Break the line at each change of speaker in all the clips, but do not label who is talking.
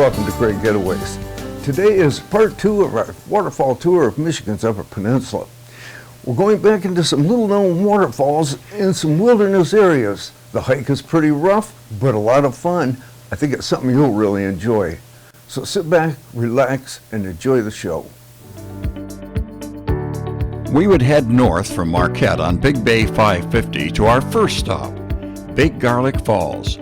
welcome to Great Getaways. Today is part 2 of our waterfall tour of Michigan's Upper Peninsula. We're going back into some little-known waterfalls in some wilderness areas. The hike is pretty rough, but a lot of fun. I think it's something you'll really enjoy. So sit back, relax, and enjoy the show.
We would head north from Marquette on Big Bay 550 to our first stop, Big Garlic Falls.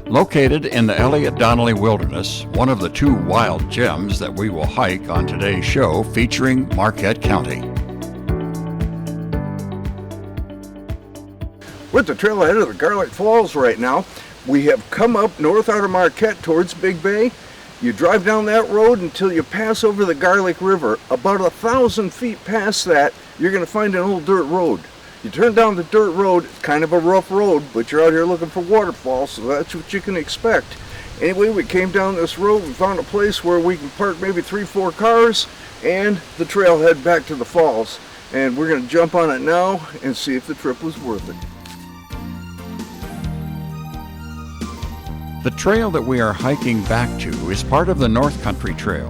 Located in the Elliott-Donnelly Wilderness, one of the 2 wild gems that we will hike on today's show featuring Marquette County.
We're at the trailhead of the Garlic Falls right now. We have come up north out of Marquette towards Big Bay. You drive down that road until you pass over the Garlic River. About 1,000 feet past that, you're going to find an old dirt road. You turn down the dirt road, it's kind of a rough road, but you're out here looking for waterfalls, so that's what you can expect. Anyway, we came down this road and found a place where we can park maybe 3-4 cars and the trailhead back to the falls. And we're going to jump on it now and see if the trip was worth it.
The trail that we are hiking back to is part of the North Country Trail.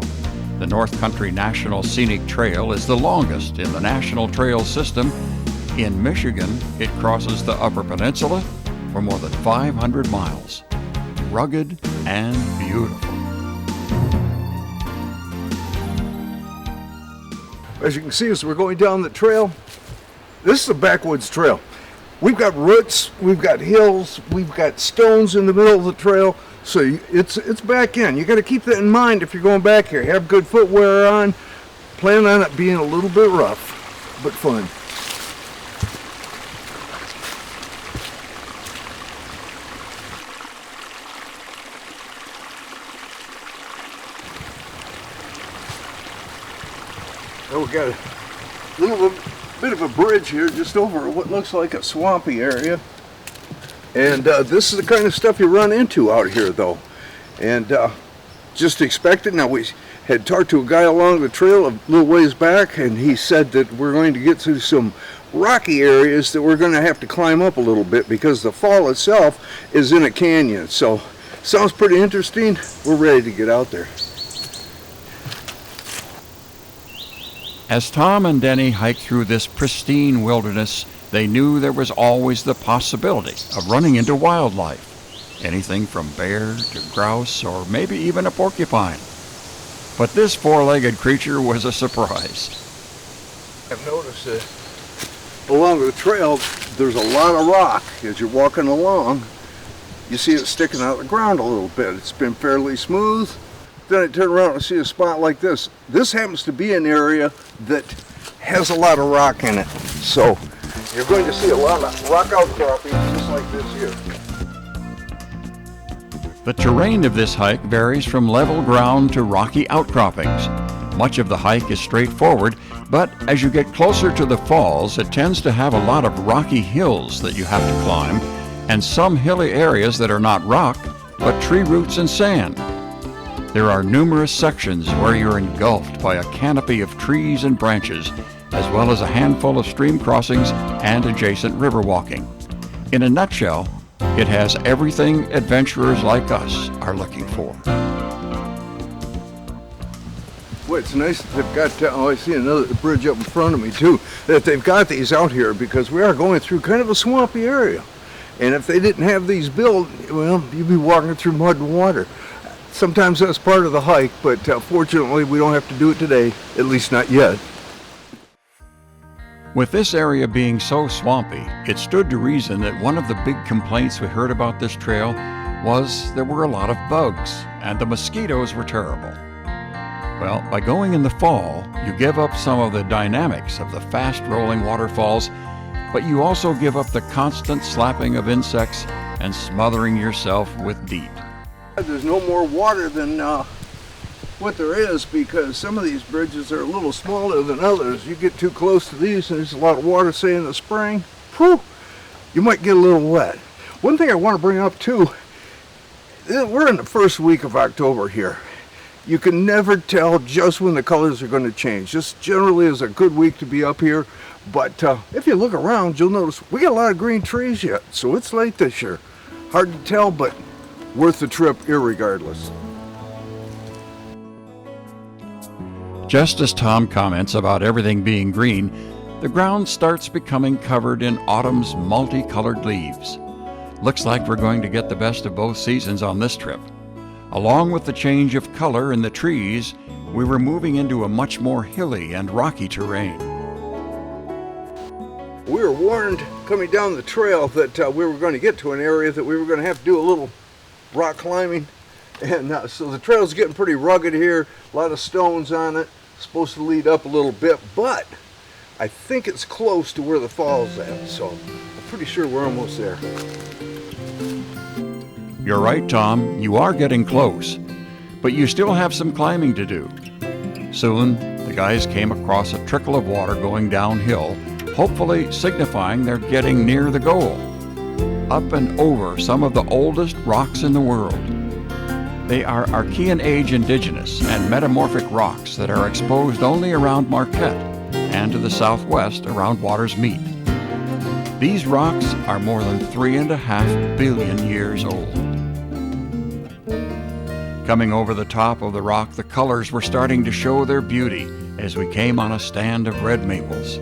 The North Country National Scenic Trail is the longest in the National Trail System. In Michigan, it crosses the Upper Peninsula for more than 500 miles. Rugged and beautiful.
As you can see, as we're going down the trail, this is a backwoods trail. We've got roots, we've got hills, we've got stones in the middle of the trail, so it's back in. You got to keep that in mind if you're going back here. Have good footwear on. Plan on it being a little bit rough, but fun. Now we got a little bit of a bridge here just over what looks like a swampy area. And this is the kind of stuff you run into out here though. And just expect it. Now we had talked to a guy along the trail a little ways back, and he said that we're going to get to some rocky areas that we're going to have to climb up a little bit because the fall itself is in a canyon. So sounds pretty interesting. We're ready to get out there.
As Tom and Denny hiked through this pristine wilderness, they knew there was always the possibility of running into wildlife. Anything from bear to grouse or maybe even a porcupine. But this 4-legged creature was a surprise.
I've noticed that along the trail there's a lot of rock. As you're walking along, you see it sticking out of the ground a little bit. It's been fairly smooth. Then I turn around and see a spot like this. This happens to be an area that has a lot of rock in it. So you're going to see a lot of rock outcroppings just like this here.
The terrain of this hike varies from level ground to rocky outcroppings. Much of the hike is straightforward, but as you get closer to the falls, it tends to have a lot of rocky hills that you have to climb, and some hilly areas that are not rock, but tree roots and sand. There are numerous sections where you're engulfed by a canopy of trees and branches, as well as a handful of stream crossings and adjacent river walking. In a nutshell, it has everything adventurers like us are looking for.
Well, it's nice that they've got, I see another bridge up in front of me too, that they've got these out here because we are going through kind of a swampy area. And if they didn't have these built, well, you'd be walking through mud and water. Sometimes that's part of the hike, but fortunately we don't have to do it today, at least not yet.
With this area being so swampy, it stood to reason that one of the big complaints we heard about this trail was there were a lot of bugs, and the mosquitoes were terrible. Well, by going in the fall, you give up some of the dynamics of the fast-rolling waterfalls, but you also give up the constant slapping of insects and smothering yourself with DEET.
There's no more water than what there is because some of these bridges are a little smaller than others. You get too close to these and there's a lot of water, say in the spring, whew, you might get a little wet. One thing I want to bring up too, we're in the first week of October here. You can never tell just when the colors are going to change. This generally is a good week to be up here, but if you look around, you'll notice we got a lot of green trees yet, so it's late this year. Hard to tell, but worth the trip irregardless.
Just as Tom comments about everything being green, the ground starts becoming covered in autumn's multicolored leaves. Looks like we're going to get the best of both seasons on this trip. Along with the change of color in the trees, we were moving into a much more hilly and rocky terrain.
We were warned coming down the trail that we were going to get to an area that we were going to have to do a little rock climbing. And so the trail's getting pretty rugged here, a lot of stones on it, supposed to lead up a little bit, but I think it's close to where the fall's at, so I'm pretty sure we're almost there.
You're right, Tom, you are getting close, but you still have some climbing to do. Soon, the guys came across a trickle of water going downhill, hopefully signifying they're getting near the goal. Up and over some of the oldest rocks in the world. They are Archean Age indigenous and metamorphic rocks that are exposed only around Marquette and to the southwest around Water's Meet. These rocks are more than 3.5 billion years old. Coming over the top of the rock, the colors were starting to show their beauty as we came on a stand of red maples.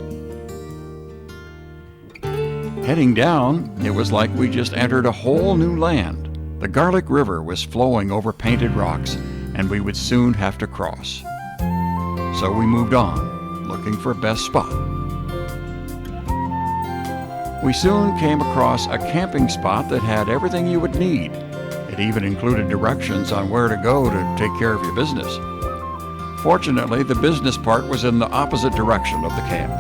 Heading down, it was like we just entered a whole new land. The Garlic River was flowing over painted rocks, and we would soon have to cross. So we moved on, looking for best spot. We soon came across a camping spot that had everything you would need. It even included directions on where to go to take care of your business. Fortunately, the business part was in the opposite direction of the camp.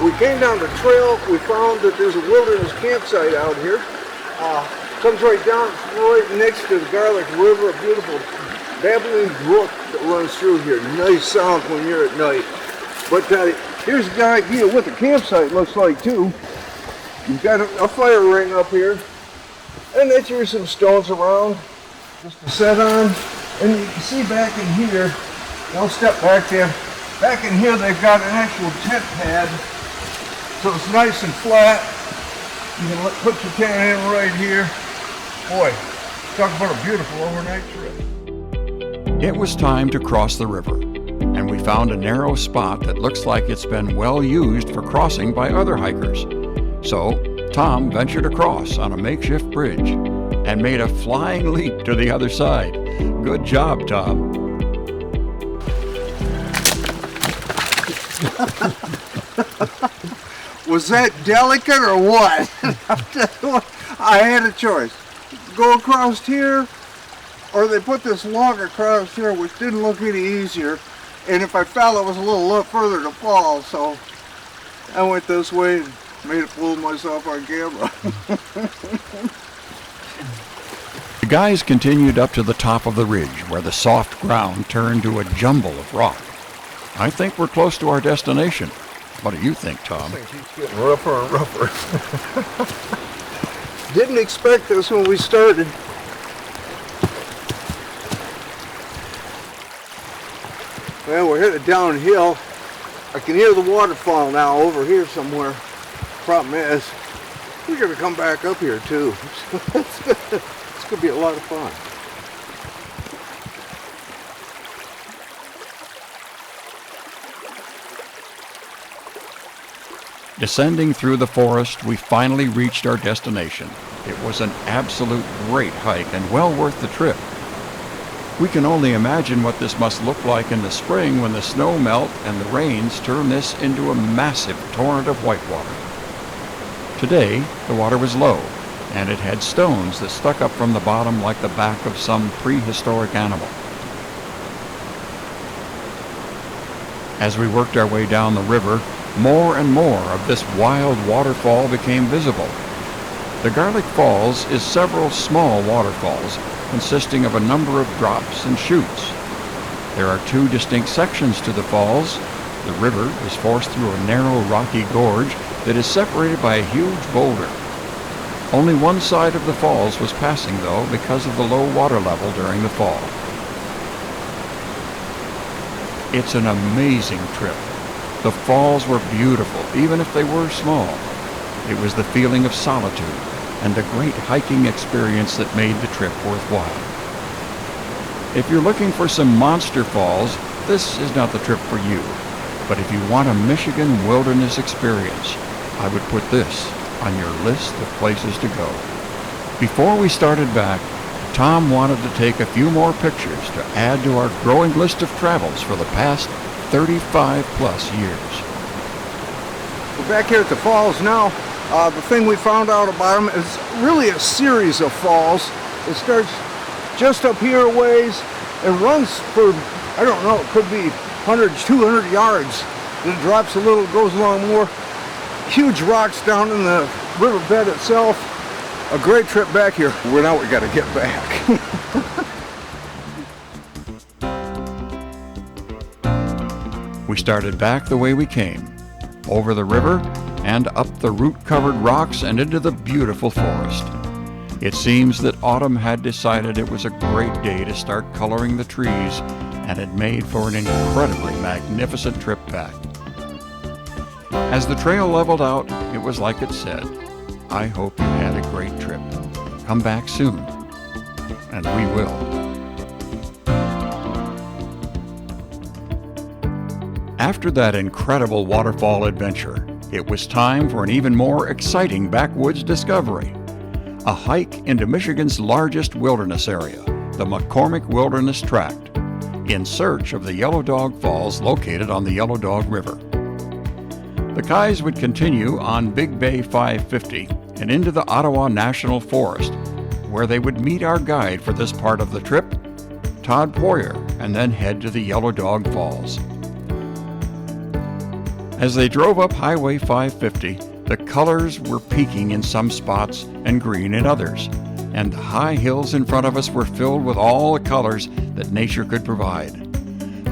We came down the trail, we found that there's a wilderness campsite out here. Comes right down, it's right next to the Garlic River, a beautiful babbling brook that runs through here. Nice sound when you're at night. But here's the idea what the campsite looks like too. You've got a fire ring up here, and they threw some stones around just to set on. And you can see back in here, I'll step back there. Back in here they've got an actual tent pad, so it's nice and flat. You can put your tent in right here. Boy, talk about a beautiful overnight trip.
It was time to cross the river, and we found a narrow spot that looks like it's been well used for crossing by other hikers. So Tom ventured across on a makeshift bridge and made a flying leap to the other side. Good job, Tom.
Was that delicate or what? I had a choice. Go across here, or they put this log across here, which didn't look any easier. And if I fell, it was a little further to fall, so I went this way and made a fool of myself on camera.
The guys continued up to the top of the ridge, where the soft ground turned to a jumble of rock. I think we're close to our destination. What do you think, Tom?
This thing keeps getting rougher and rougher. Didn't expect this when we started. Well, we're headed downhill. I can hear the waterfall now over here somewhere. Problem is, we're going to come back up here too. It's going to be a lot of fun.
Descending through the forest, we finally reached our destination. It was an absolute great hike and well worth the trip. We can only imagine what this must look like in the spring when the snow melt and the rains turn this into a massive torrent of whitewater. Today, the water was low, and it had stones that stuck up from the bottom like the back of some prehistoric animal. As we worked our way down the river, more and more of this wild waterfall became visible. The Garlic Falls is several small waterfalls consisting of a number of drops and chutes. There are two distinct sections to the falls. The river is forced through a narrow rocky gorge that is separated by a huge boulder. Only one side of the falls was passing though because of the low water level during the fall. It's an amazing trip. The falls were beautiful, even if they were small. It was the feeling of solitude and the great hiking experience that made the trip worthwhile. If you're looking for some monster falls, this is not the trip for you. But if you want a Michigan wilderness experience, I would put this on your list of places to go. Before we started back, Tom wanted to take a few more pictures to add to our growing list of travels for the past 35 plus years.
We're back here at the falls now. The thing we found out about them is really a series of falls. It starts just up here a ways and runs for, I don't know, it could be 100, 200 yards. Then it drops a little, goes along more. Huge rocks down in the riverbed itself. A great trip back here. Well, now we got to get back.
We started back the way we came, over the river and up the root-covered rocks and into the beautiful forest. It seems that autumn had decided it was a great day to start coloring the trees, and it made for an incredibly magnificent trip back. As the trail leveled out, it was like it said, I hope you had a great trip. Come back soon, and we will. After that incredible waterfall adventure, it was time for an even more exciting backwoods discovery. A hike into Michigan's largest wilderness area, the McCormick Wilderness Tract, in search of the Yellow Dog Falls located on the Yellow Dog River. The guys would continue on Big Bay 550 and into the Ottawa National Forest, where they would meet our guide for this part of the trip, Todd Poyer, and then head to the Yellow Dog Falls. As they drove up Highway 550, the colors were peaking in some spots and green in others, and the high hills in front of us were filled with all the colors that nature could provide.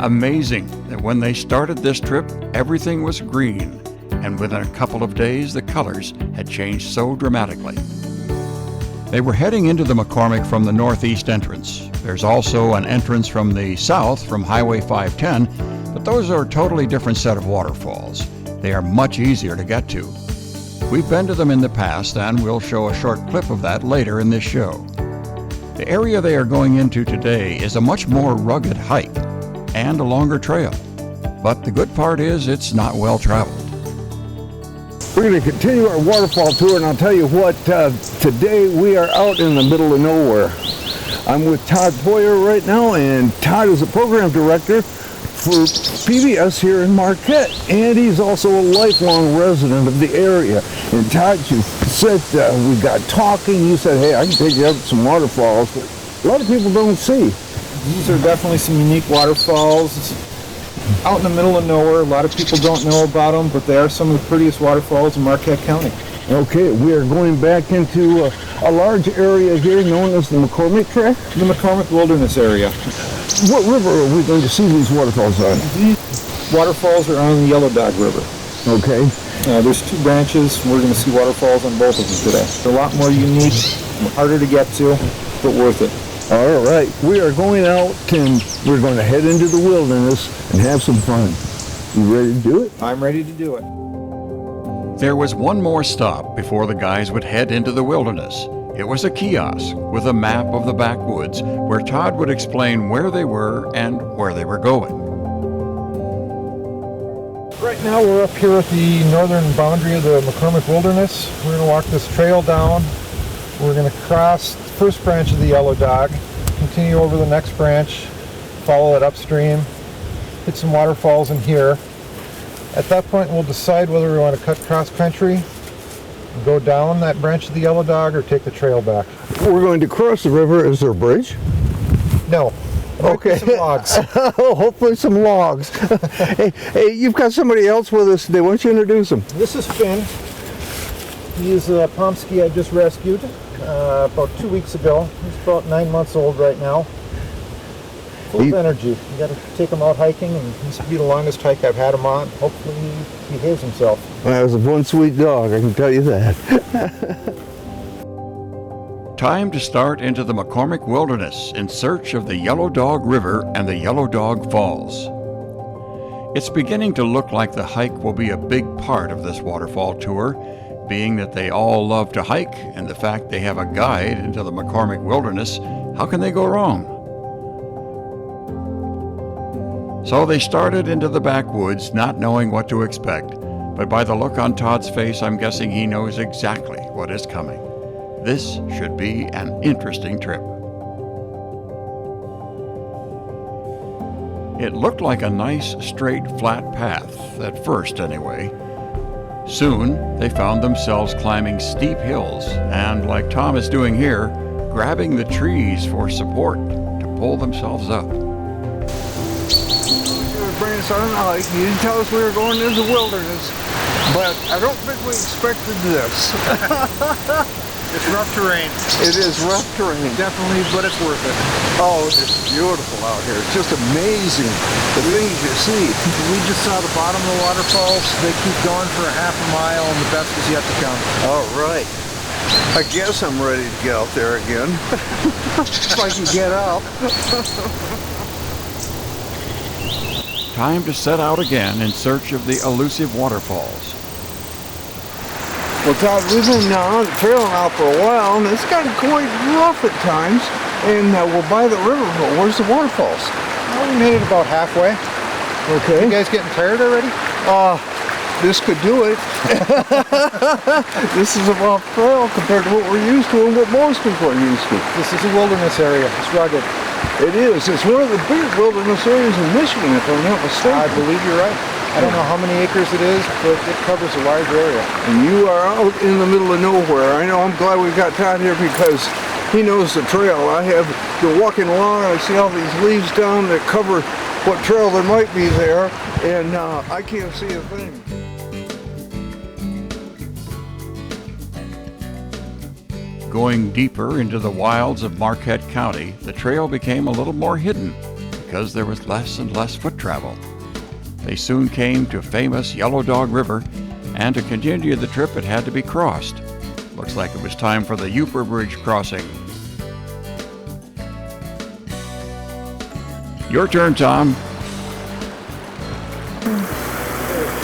Amazing that when they started this trip, everything was green, and within a couple of days, the colors had changed so dramatically. They were heading into the McCormick from the northeast entrance. There's also an entrance from the south from Highway 510, but those are a totally different set of waterfalls. They are much easier to get to. We've been to them in the past, and we'll show a short clip of that later in this show. The area they are going into today is a much more rugged hike and a longer trail, but the good part is it's not well traveled.
We're going to continue our waterfall tour, and I'll tell you what, today we are out in the middle of nowhere. I'm with Todd Poyer right now, and Todd is a program director for PBS here in Marquette, and he's also a lifelong resident of the area. And Todd, you said we got talking, you said, hey, I can take you up to some waterfalls, but a lot of people don't see.
These are definitely some unique waterfalls. Out in the middle of nowhere, a lot of people don't know about them, but they are some of the prettiest waterfalls in Marquette County.
Okay, we are going back into a large area here known as the McCormick Tract.
The McCormick Wilderness area.
What river are we going to see these waterfalls on?
These waterfalls are on the Yellow Dog River.
Okay.
There's two branches. We're going to see waterfalls on both of them today. They're a lot more unique, harder to get to, but worth it.
All right, we are going out and we're going to head into the wilderness and have some fun. You ready to do it?
I'm ready to do it.
There was one more stop before the guys would head into the wilderness. It was a kiosk with a map of the backwoods where Todd would explain where they were and where they were going.
Right now we're up here at the northern boundary of the McCormick Wilderness. We're going to walk this trail down. We're going to cross the first branch of the Yellow Dog, continue over the next branch, follow it upstream, hit some waterfalls in here. At that point we'll decide whether we want to cut cross country, go down that branch of the Yellow Dog, or take the trail back.
We're going to cross the river. Is there a bridge?
No.
Okay.
Some logs.
Hopefully some logs. hey, you've got somebody else with us today. Why don't you introduce him?
This is Finn. He's a Pomsky I just rescued about 2 weeks ago. He's about 9 months old right now. Full of energy. You got to take him out hiking, and this will be the longest hike I've had him on. Hopefully he behaves himself.
Well, that was one sweet dog, I can tell you that.
Time to start into the McCormick Wilderness in search of the Yellow Dog River and the Yellow Dog Falls. It's beginning to look like the hike will be a big part of this waterfall tour, being that they all love to hike and the fact they have a guide into the McCormick Wilderness. How can they go wrong? So they started into the backwoods, not knowing what to expect. But by the look on Todd's face, I'm guessing he knows exactly what is coming. This should be an interesting trip. It looked like a nice, straight, flat path, at first anyway. Soon, they found themselves climbing steep hills and, like Tom is doing here, grabbing the trees for support to pull themselves up.
Bringing us on a hike. You didn't tell us we were going into the wilderness, but I don't think we expected this.
It's rough terrain.
It is rough terrain.
Definitely, but it's worth it.
Oh, it's beautiful out here. It's just amazing the things you see.
We just saw the bottom of the waterfalls. They keep going for a half a mile, and the best is yet to come.
All right. I guess I'm ready to get out there again. If I can get up.
Time to set out again in search of the elusive waterfalls.
Well, Todd, we've been on the trail now for a while, and it's gotten quite rough at times. And we're by the river, but where's the waterfalls?
Well, we made it about halfway.
Okay.
You guys getting tired already?
This could do it. This is a rough trail compared to what we're used to and what most people are used to.
This is a wilderness area. It's rugged.
It is. It's one of the big wilderness areas in Michigan, if I'm not mistaken.
I believe you're right. I don't know how many acres it is, but it covers a large area.
And you are out in the middle of nowhere. I know. I'm glad we got Todd here because he knows the trail. I have been walking along and I see all these leaves down that cover what trail there might be there, and I can't see a thing.
Going deeper into the wilds of Marquette County, the trail became a little more hidden because there was less and less foot travel. They soon came to famous Yellow Dog River, and to continue the trip it had to be crossed. Looks like it was time for the Upper Bridge crossing. Your turn, Tom.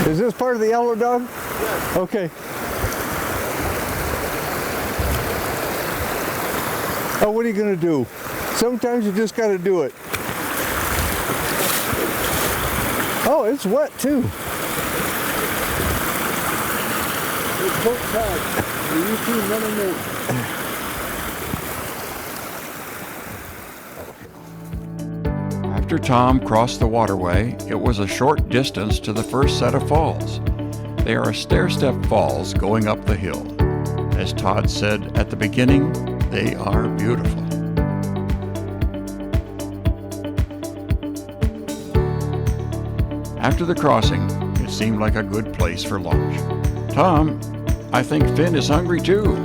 Is this part of the Yellow Dog? Yes. Okay. Oh, what are you going to do? Sometimes you just got to do it. Oh, it's wet too. It's boat tide. You two running there.
After Tom crossed the waterway, it was a short distance to the first set of falls. They are stair-step falls going up the hill. As Todd said at the beginning, they are beautiful. After the crossing, it seemed like a good place for lunch. Tom, I think Finn is hungry too.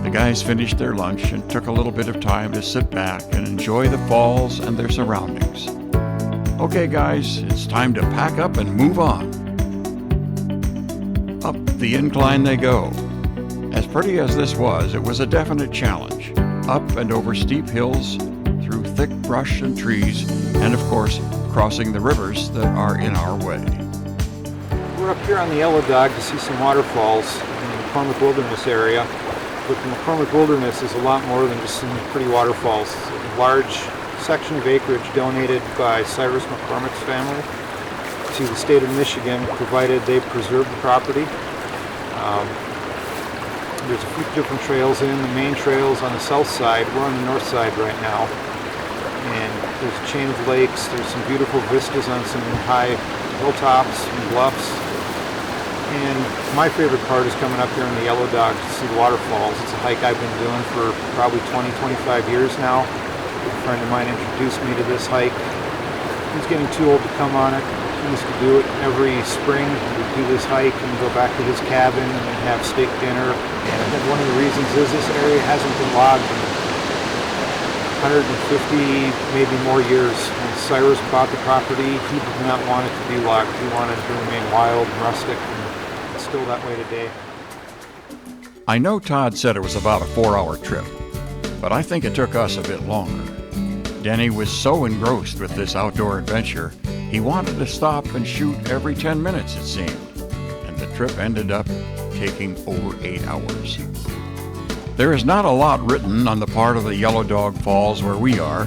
The guys finished their lunch and took a little bit of time to sit back and enjoy the falls and their surroundings. Okay guys, it's time to pack up and move on. Up the incline they go. As pretty as this was, it was a definite challenge. Up and over steep hills, through thick brush and trees, and of course, crossing the rivers that are in our way.
We're up here on the Yellow Dog to see some waterfalls in the McCormick Wilderness area. But the McCormick Wilderness is a lot more than just some pretty waterfalls. It's a large section of acreage donated by Cyrus McCormick's family to the state of Michigan, provided they preserve the property. There's a few different trails in. The main trail's on the south side. We're on the north side right now. And there's a chain of lakes. There's some beautiful vistas on some high hilltops and bluffs. And my favorite part is coming up here on the Yellow Dog to see the waterfalls. It's a hike I've been doing for probably 20-25 years now. A friend of mine introduced me to this hike. He's getting too old to come on it. He used to do it every spring. We'd do this hike and go back to his cabin and have steak dinner. And I think one of the reasons is this area hasn't been logged in 150, maybe more years. When Cyrus bought the property, he did not want it to be logged. He wanted it to remain wild and rustic, and it's still that way today.
I know Todd said it was about a 4-hour trip, but I think it took us a bit longer. Denny was so engrossed with this outdoor adventure, he wanted to stop and shoot every 10 minutes, it seemed, and the trip ended up taking over 8 hours. There is not a lot written on the part of the Yellow Dog Falls where we are,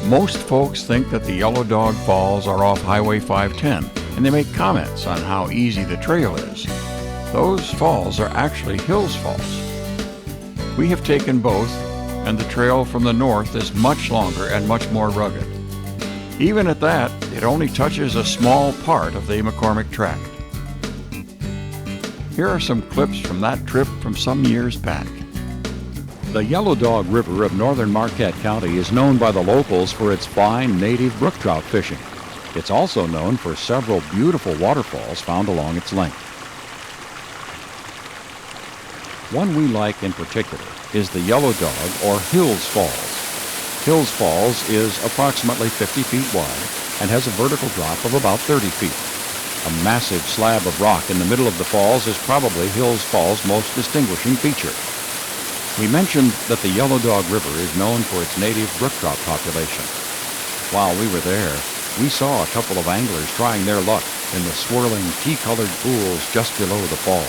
Most folks think that the Yellow Dog Falls are off Highway 510, and they make comments on how easy the trail is. Those falls are actually Hills Falls. We have taken both, and the trail from the north is much longer and much more rugged. Even at that, it only touches a small part of the McCormick Tract. Here are some clips from that trip from some years back.
The Yellow Dog River of northern Marquette County is known by the locals for its fine native brook trout fishing. It's also known for several beautiful waterfalls found along its length. One we like in particular is the Yellow Dog or Hills Falls. Hills Falls is approximately 50 feet wide and has a vertical drop of about 30 feet. A massive slab of rock in the middle of the falls is probably Hills Falls' most distinguishing feature. We mentioned that the Yellow Dog River is known for its native brook trout population. While we were there, we saw a couple of anglers trying their luck in the swirling tea-colored pools just below the falls.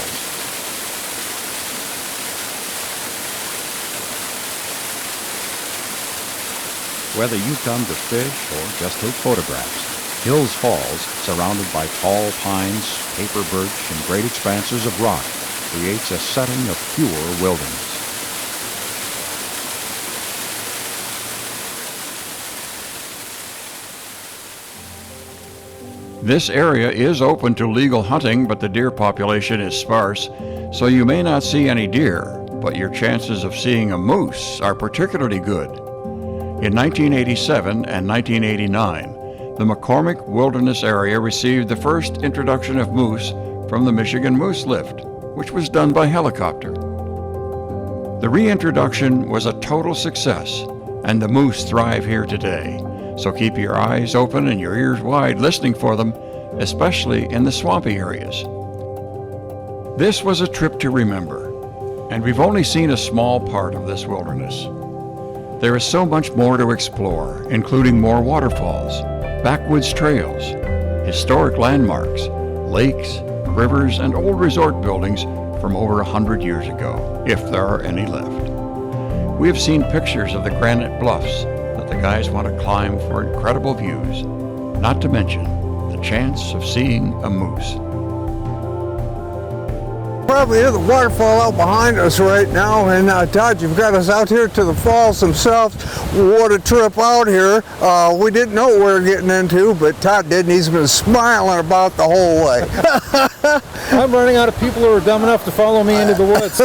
Whether you come to fish or just take photographs, Hills Falls, surrounded by tall pines, paper birch, and great expanses of rock, creates a setting of pure wilderness.
This area is open to legal hunting, but the deer population is sparse, so you may not see any deer, but your chances of seeing a moose are particularly good. In 1987 and 1989, the McCormick Wilderness area received the first introduction of moose from the Michigan Moose Lift, which was done by helicopter. The reintroduction was a total success, and the moose thrive here today. So keep your eyes open and your ears wide listening for them, especially in the swampy areas. This was a trip to remember, and we've only seen a small part of this wilderness. There is so much more to explore, including more waterfalls, backwoods trails, historic landmarks, lakes, rivers, and old resort buildings from over 100 years ago, if there are any left. We have seen pictures of the granite bluffs that the guys want to climb for incredible views, not to mention the chance of seeing a moose.
Probably hear the waterfall out behind us right now, and Todd, you've got us out here to the falls themselves. What a trip out here. We didn't know what we were getting into, but Todd did, and he's been smiling about the whole way.
I'm running out of people who are dumb enough to follow me into the woods.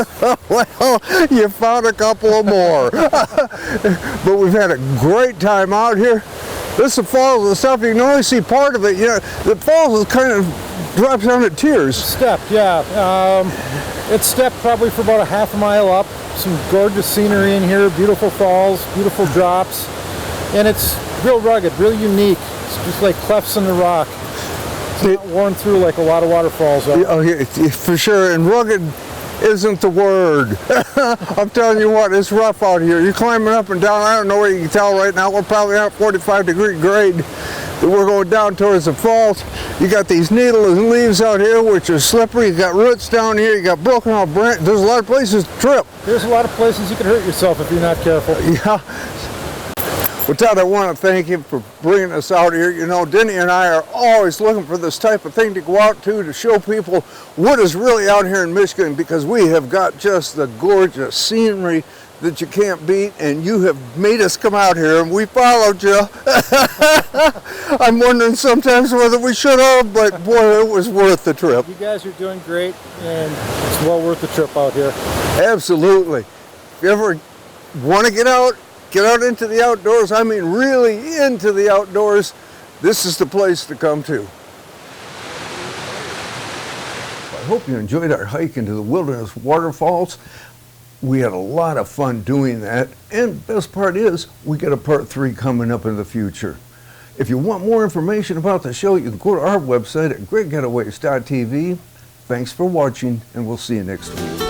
Well, you found a couple of more. But we've had a great time out here. This is the falls and stuff. You can only see part of it. You know, the falls is kind of drops down at Tears.
Stepped, yeah. It's stepped probably for about a half a mile up. Some gorgeous scenery in here, beautiful falls, beautiful drops. And it's real rugged, real unique. It's just like clefts in the rock. It's not worn through like a lot of waterfalls are.
Oh, yeah, for sure. And rugged isn't the word. I'm telling you what, it's rough out here. You're climbing up and down. I don't know where you can tell right now. We're probably on a 45-degree grade. We're going down towards the falls. You got these needles and leaves out here, which are slippery. You got roots down here. You got broken off branches. There's a lot of places to trip.
There's a lot of places you can hurt yourself if you're not careful.
Yeah. Well, Todd, I want to thank you for bringing us out here. You know, Denny and I are always looking for this type of thing to go out to show people what is really out here in Michigan, because we have got just the gorgeous scenery that you can't beat, and you have made us come out here, and we followed you. I'm wondering sometimes whether we should have, but boy, it was worth the trip.
You guys are doing great, and it's well worth the trip out here.
Absolutely. If you ever want to get out into the outdoors, I mean really into the outdoors, this is the place to come to. I hope you enjoyed our hike into the Wilderness Waterfalls. We had a lot of fun doing that, and best part is we got a part 3 coming up in the future. If you want more information about the show, you can go to our website at greatgetaways.tv. Thanks for watching, and we'll see you next week.